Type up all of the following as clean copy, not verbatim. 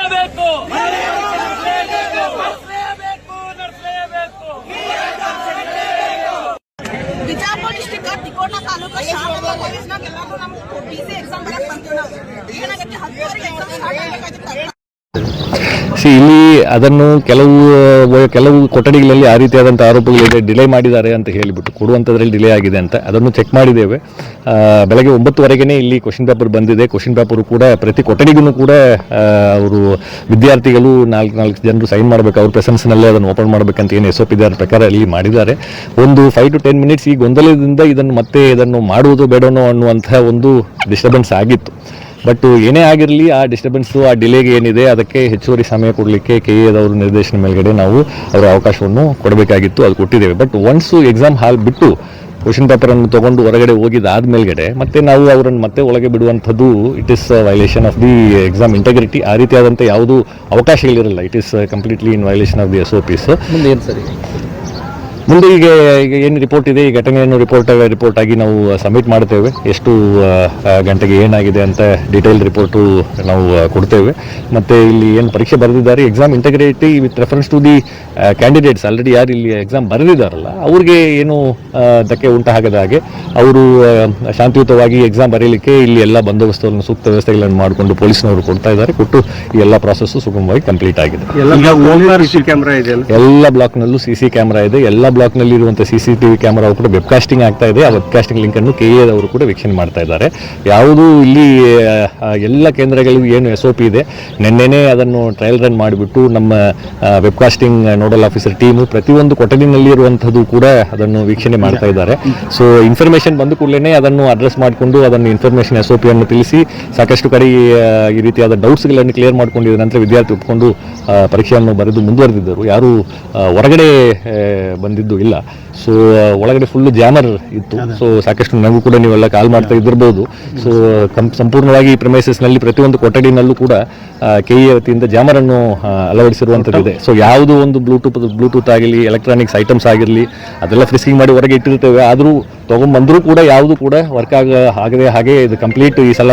ನಡೆಸಲೇಬೇಕು. Bijapur district Tikota taluk ಶಾಮದ ಕಾಲೇಜ್ನಾಗ ಎಲ್ಲರೂ ನಮ್ಮ ಬಿಸಿ ಎಕ್ಸಾಮ್ ಬರಕ್ ಬಂತೀವಿ ನಾವು. ಏನಾಗುತ್ತೆ 10 ಎಕ್ಸಾಮ್ ಸ್ಟಾರ್ಟ್ ಆಗಬೇಕಾಗಿತ್ತು. ಇಲ್ಲಿ ಅದನ್ನು ಕೆಲವು ಕೊಠಡಿಗಳಲ್ಲಿ ಆ ರೀತಿಯಾದಂಥ ಆರೋಪಗಳಿದೆ, ಡಿಲೇ ಮಾಡಿದ್ದಾರೆ ಅಂತ ಹೇಳಿಬಿಟ್ಟು ಕೊಡುವಂಥದ್ರಲ್ಲಿ ಡಿಲೇ ಆಗಿದೆ ಅಂತ ಅದನ್ನು ಚೆಕ್ ಮಾಡಿದ್ದೇವೆ. ಬೆಳಗ್ಗೆ 9:00ವರೆಗೆ ಇಲ್ಲಿ ಕ್ವಶನ್ ಪೇಪರ್ ಬಂದಿದೆ. ಕ್ವಶನ್ ಪೇಪರು ಕೂಡ ಪ್ರತಿ ಕೊಠಡಿಗೂ ಕೂಡ ಅವರು ವಿದ್ಯಾರ್ಥಿಗಳು 4 ಜನರು ಸೈನ್ ಮಾಡಬೇಕು, ಅವ್ರ ಪ್ರೆಸೆನ್ಸ್ನಲ್ಲೇ ಅದನ್ನು ಓಪನ್ ಮಾಡಬೇಕಂತ ಏನು SOP ಇದರ ಪ್ರಕಾರ ಇಲ್ಲಿ ಮಾಡಿದ್ದಾರೆ. ಒಂದು 5 to 10 ಮಿನಿಟ್ಸ್ ಈ ಗೊಂದಲದಿಂದ ಇದನ್ನು ಮಾಡುವುದು ಬೇಡನೋ ಅನ್ನುವಂತಹ ಒಂದು ಡಿಸ್ಟರ್ಬೆನ್ಸ್ ಆಗಿತ್ತು. ಬಟ್ ಏನೇ ಆಗಿರಲಿ ಆ ಡಿಸ್ಟರ್ಬೆನ್ಸು, ಆ ಡಿಲೇಗೆ ಏನಿದೆ ಅದಕ್ಕೆ ಹೆಚ್ಚುವರಿ ಸಮಯ ಕೊಡಲಿಕ್ಕೆ KAದವರು ನಿರ್ದೇಶನ ಮೇಲ್ಗಡೆ ನಾವು ಅವರ ಅವಕಾಶವನ್ನು ಕೊಡಬೇಕಾಗಿತ್ತು, ಅದು ಕೊಟ್ಟಿದ್ದೇವೆ. ಬಟ್ ಒನ್ಸು ಎಕ್ಸಾಮ್ ಹಾಲ್ ಬಿಟ್ಟು ಕ್ವಶನ್ ಪೇಪರನ್ನು ತೊಗೊಂಡು ಹೊರಗಡೆ ಹೋಗಿದ್ದಾದ ಮೇಲ್ಗಡೆ ಮತ್ತೆ ನಾವು ಅವರನ್ನು ಮತ್ತೆ ಒಳಗೆ ಬಿಡುವಂಥದ್ದು it is violation of the exam integrity. ಆ ರೀತಿಯಾದಂಥ ಯಾವುದೂ ಅವಕಾಶಗಳಿರಲ್ಲ. It is completely in violation of the SOPs. ಮುಂದೆ ಏನು ಸರಿ ಮುಂದೆ ಈಗ ಏನು ರಿಪೋರ್ಟ್ ಇದೆ, ಈ ಘಟನೆಯನ್ನು ರಿಪೋರ್ಟ್ ಆಗಿ ನಾವು ಸಬ್ಮಿಟ್ ಮಾಡ್ತೇವೆ. ಎಷ್ಟು ಗಂಟೆಗೆ ಏನಾಗಿದೆ ಅಂತ ಡೀಟೇಲ್ ರಿಪೋರ್ಟು ನಾವು ಕೊಡ್ತೇವೆ. ಮತ್ತು ಇಲ್ಲಿ ಏನು ಪರೀಕ್ಷೆ ಬರೆದಿದ್ದಾರೆ exam integrity with reference to the candidates, already ಯಾರು ಇಲ್ಲಿ ಎಕ್ಸಾಮ್ ಬರೆದಿದ್ದಾರಲ್ಲ ಅವ್ರಿಗೆ ಏನು ಧಕ್ಕೆ ಉಂಟಾಗದ ಹಾಗೆ ಅವರು ಶಾಂತಿಯುತವಾಗಿ ಎಕ್ಸಾಮ್ ಬರೀಲಿಕ್ಕೆ ಇಲ್ಲಿ ಎಲ್ಲ ಬಂದೋಬಸ್ತನ್ನು ಸೂಕ್ತ ವ್ಯವಸ್ಥೆಗಳನ್ನು ಮಾಡಿಕೊಂಡು ಪೊಲೀಸ್ನವರು ಕೊಡ್ತಾ ಇದ್ದಾರೆ. ಕೊಟ್ಟು ಈ ಎಲ್ಲ ಪ್ರಾಸೆಸ್ಸು ಸುಗಮವಾಗಿ ಕಂಪ್ಲೀಟ್ ಆಗಿದೆ. ಎಲ್ಲ ಬ್ಲಾಕ್ನಲ್ಲೂ CC ಕ್ಯಾಮ್ರಾ ಇದೆ. ಎಲ್ಲ ಬ್ಲಾಕ್ನಲ್ಲಿ ಇರುವಂಥ CCTV ಕ್ಯಾಮರಾ ಕೂಡ ವೆಬ್ಕಾಸ್ಟಿಂಗ್ ಆಗ್ತಾ ಇದೆ. ಆ ವೆಬ್ಕಾಸ್ಟಿಂಗ್ ಲಿಂಕನ್ನು KAದವರು ಕೂಡ ವೀಕ್ಷಣೆ ಮಾಡ್ತಾ ಇದ್ದಾರೆ. ಯಾವುದೂ ಇಲ್ಲಿ ಎಲ್ಲ ಕೇಂದ್ರಗಳಿಗೂ ಏನು SOP ಇದೆ ನಿನ್ನೆನೇ ಅದನ್ನು ಟ್ರಯಲ್ ರನ್ ಮಾಡಿಬಿಟ್ಟು ನಮ್ಮ ವೆಬ್ಕಾಸ್ಟಿಂಗ್ ನೋಡಲ್ ಆಫೀಸರ್ ಟೀಮು ಪ್ರತಿಯೊಂದು ಕೊಠಡಿನಲ್ಲಿ ಇರುವಂಥದ್ದು ಕೂಡ ಅದನ್ನು ವೀಕ್ಷಣೆ ಮಾಡ್ತಾ ಇದ್ದಾರೆ. ಸೊ ಇನ್ಫಾರ್ಮೇಷನ್ ಬಂದ ಕೂಡಲೇ ಅದನ್ನು ಅಡ್ರೆಸ್ ಮಾಡಿಕೊಂಡು ಅದನ್ನು ಇನ್ಫಾರ್ಮೇಷನ್ SOPಯನ್ನು ತಿಳಿಸಿ ಸಾಕಷ್ಟು ಕಡೆ ಈ ರೀತಿಯಾದ ಡೌಟ್ಸ್ಗಳನ್ನು ಕ್ಲಿಯರ್ ಮಾಡ್ಕೊಂಡಿದ್ದ ನಂತರ ವಿದ್ಯಾರ್ಥಿ ಒಪ್ಪಿಕೊಂಡು ಪರೀಕ್ಷೆಯನ್ನು ಬರೆದು ಮುಂದುವರೆದಿದ್ದರು. ಯಾರೂ ಹೊರಗಡೆ ಬಂದಿದ್ದು ಇಲ್ಲ. ಸೊ ಒಳಗಡೆ ಫುಲ್ಲು ಜಾಮರ್ ಇತ್ತು. ಸೊ ಸಾಕಷ್ಟು ನನಗೂ ಕೂಡ ನೀವೆಲ್ಲ ಕಾಲ್ ಮಾಡ್ತಾ ಇದ್ದಿರ್ಬೋದು. ಸೊ ಸಂಪೂರ್ಣವಾಗಿ ಈ ಪ್ರೆಮೈಸಸ್ನಲ್ಲಿ ಪ್ರತಿಯೊಂದು ಕೊಠಡಿನಲ್ಲೂ ಕೂಡ KA ವತಿಯಿಂದ ಜಾಮರನ್ನು ಅಳವಡಿಸಿರುವಂಥದ್ದಿದೆ. ಸೊ ಯಾವುದೋ ಒಂದು ಬ್ಲೂಟೂತ್ ಆಗಿರಲಿ, ಎಲೆಕ್ಟ್ರಾನಿಕ್ಸ್ ಐಟಮ್ಸ್ ಆಗಿರಲಿ ಅದೆಲ್ಲ ಫ್ರಿಸ್ಕಿಂಗ್ ಮಾಡಿ ಹೊರಗೆ ಇಟ್ಟಿರ್ತೇವೆ. ಆದರೂ ತೊಗೊಂಡ್ಬಂದರೂ ಕೂಡ ಯಾವುದು ಕೂಡ ವರ್ಕ್ ಆಗದೆ ಹಾಗೆ ಇದು ಕಂಪ್ಲೀಟ್ ಈ ಸಲ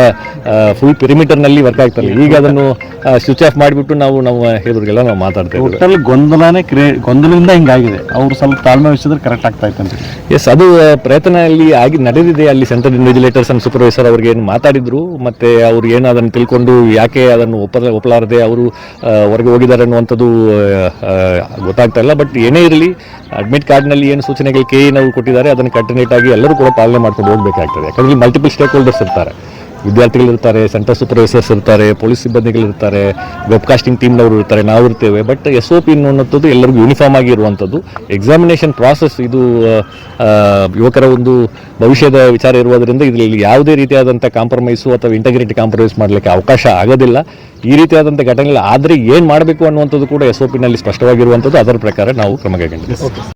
ಫುಲ್ ಪಿರಿಮೀಟರ್ನಲ್ಲಿ ವರ್ಕ್ ಆಗ್ತಲ್ಲ. ಈಗ ಅದನ್ನು ಸ್ವಿಚ್ ಆಫ್ ಮಾಡಿಬಿಟ್ಟು ನಾವು ಹೇಳಿದ್ರಿಗೆಲ್ಲ ನಾವು ಮಾತಾಡ್ತೇವೆ. ಒಟ್ಟಲ್ಲಿ ಗೊಂದಲದಿಂದ ಹಿಂಗಾಗಿದೆ. ಅವರು ಸ್ವಲ್ಪ ತಾಳ್ಮೆ ವಹಿಸಿದ್ರೆ ಕರೆಕ್ಟ್ ಆಗ್ತಾ ಇತ್ತು. ಎಸ್, ಅದು ಪ್ರಯತ್ನ ಅಲ್ಲಿ ನಡೆದಿದೆ. ಅಲ್ಲಿ ಸೆಂಟ್ರಲ್ ಇನ್ವಿಜಿಲೇಟರ್ಸ್ ಅಂಡ್ ಸೂಪರ್ವೈಸರ್ ಅವ್ರಿಗೆ ಏನು ಮಾತಾಡಿದ್ರು, ಮತ್ತು ಅವ್ರು ಏನು ಅದನ್ನು ತಿಳ್ಕೊಂಡು ಯಾಕೆ ಅದನ್ನು ಒಪ್ಪಲಾರದೆ ಅವರು ಹೊರಗೆ ಹೋಗಿದ್ದಾರೆ ಅನ್ನುವಂಥದ್ದು ಗೊತ್ತಾಗ್ತಾ ಇಲ್ಲ. ಬಟ್ ಏನೇ ಇರಲಿ ಅಡ್ಮಿಟ್ ಕಾರ್ಡ್ನಲ್ಲಿ ಏನು ಸೂಚನೆಗಳು KAನವರು ಕೊಟ್ಟಿದ್ದಾರೆ ಅದನ್ನು ಕಂಟಿನ್ಯೂಟ್ ಆಗಿ ಎಲ್ಲರೂ ಕೂಡ ಪಾಲನೆ ಮಾಡ್ಕೊಂಡು ಹೋಗಬೇಕಾಗ್ತದೆ. ಯಾಕಂದರೆ ಮಲ್ಟಿಪಲ್ ಸ್ಟೇಕ್ ಹೋಲ್ಡರ್ಸ್ ಇರ್ತಾರೆ, ವಿದ್ಯಾರ್ಥಿಗಳಿರ್ತಾರೆ, ಸೆಂಟರ್ ಸೂಪರ್ವೈಸರ್ಸ್ ಇರ್ತಾರೆ, ಪೊಲೀಸ್ ಸಿಬ್ಬಂದಿಗಳಿರ್ತಾರೆ, ವೆಬ್ಕಾಸ್ಟಿಂಗ್ ಟೀಮ್ನವರು ಇರ್ತಾರೆ, ನಾವು ಇರ್ತೇವೆ. ಬಟ್ SOP ಅನ್ನುವಂಥದ್ದು ಎಲ್ಲರಿಗೂ ಯೂನಿಫಾರ್ಮ್ ಆಗಿ ಇರುವಂಥದ್ದು. ಎಕ್ಸಾಮಿನೇಷನ್ ಪ್ರಾಸೆಸ್ ಇದು ಯುವಕರ ಒಂದು ಭವಿಷ್ಯದ ವಿಚಾರ ಇರುವುದರಿಂದ ಇದರಲ್ಲಿ ಯಾವುದೇ ರೀತಿಯಾದಂಥ ಕಾಂಪ್ರಮೈಸು ಅಥವಾ ಇಂಟೆಗ್ರಿಟಿ ಕಾಂಪ್ರಮೈಸ್ ಮಾಡಲಿಕ್ಕೆ ಅವಕಾಶ ಆಗೋದಿಲ್ಲ. ಈ ರೀತಿಯಾದಂಥ ಘಟನೆಗಳು ಆದರೆ ಏನು ಮಾಡಬೇಕು ಅನ್ನುವಂಥದ್ದು ಕೂಡ SOPನಲ್ಲಿ ಸ್ಪಷ್ಟವಾಗಿರುವಂಥದ್ದು. ಅದರ ಪ್ರಕಾರ ನಾವು ಕ್ರಮ ಕೈಗೊಂಡಿದ್ದೇವೆ.